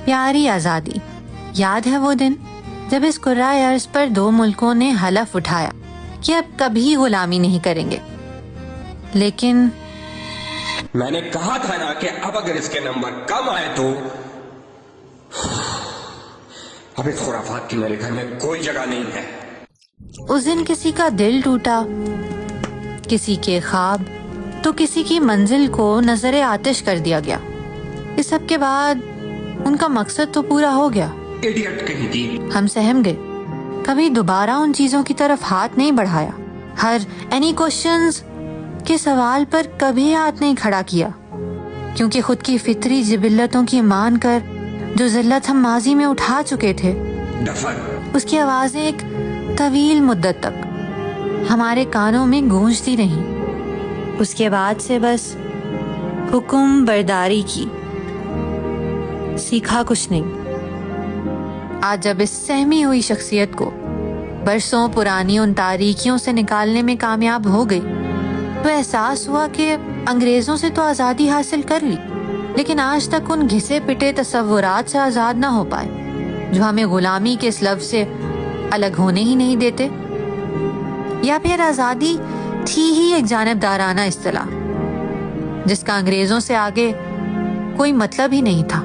پیاری آزادی. یاد ہے وہ دن جب اس کرۂ ارض پر دو ملکوں نے حلف اٹھایا کہ اب کبھی غلامی نہیں کریں گے، لیکن میں نے کہا تھا نا کہ اب اگر اس کے نمبر کم آئے تو اب اس خرافات کی میرے گھر میں کوئی جگہ نہیں ہے. اس دن کسی کا دل ٹوٹا، کسی کے خواب، تو کسی کی منزل کو نظر آتش کر دیا گیا. اس سب کے بعد ان کا مقصد تو پورا ہو گیا. ایڈیٹ کہیں تھی. ہم سہم گئے، کبھی دوبارہ ان چیزوں کی طرف ہاتھ نہیں بڑھایا. ہر اینی کوشچنز کے سوال پر کبھی ہاتھ نہیں کھڑا کیا، کیونکہ خود کی فطری جبلتوں کی مان کر جو ذلت ہم ماضی میں اٹھا چکے تھے، اس کی آوازیں ایک طویل مدت تک ہمارے کانوں میں گونجتی رہیں. اس کے بعد سے بس حکم برداری کی، سیکھا کچھ نہیں. آج جب اس سہمی ہوئی شخصیت کو برسوں پرانی ان تاریکیوں سے نکالنے میں کامیاب ہو گئی تو احساس ہوا کہ انگریزوں سے تو آزادی حاصل کر لی، لیکن آج تک ان گھسے پٹے تصورات سے آزاد نہ ہو پائے جو ہمیں غلامی کے اس لفظ سے الگ ہونے ہی نہیں دیتے. یا پھر آزادی تھی ہی ایک جانبدارانہ اصطلاح جس کا انگریزوں سے آگے کوئی مطلب ہی نہیں تھا.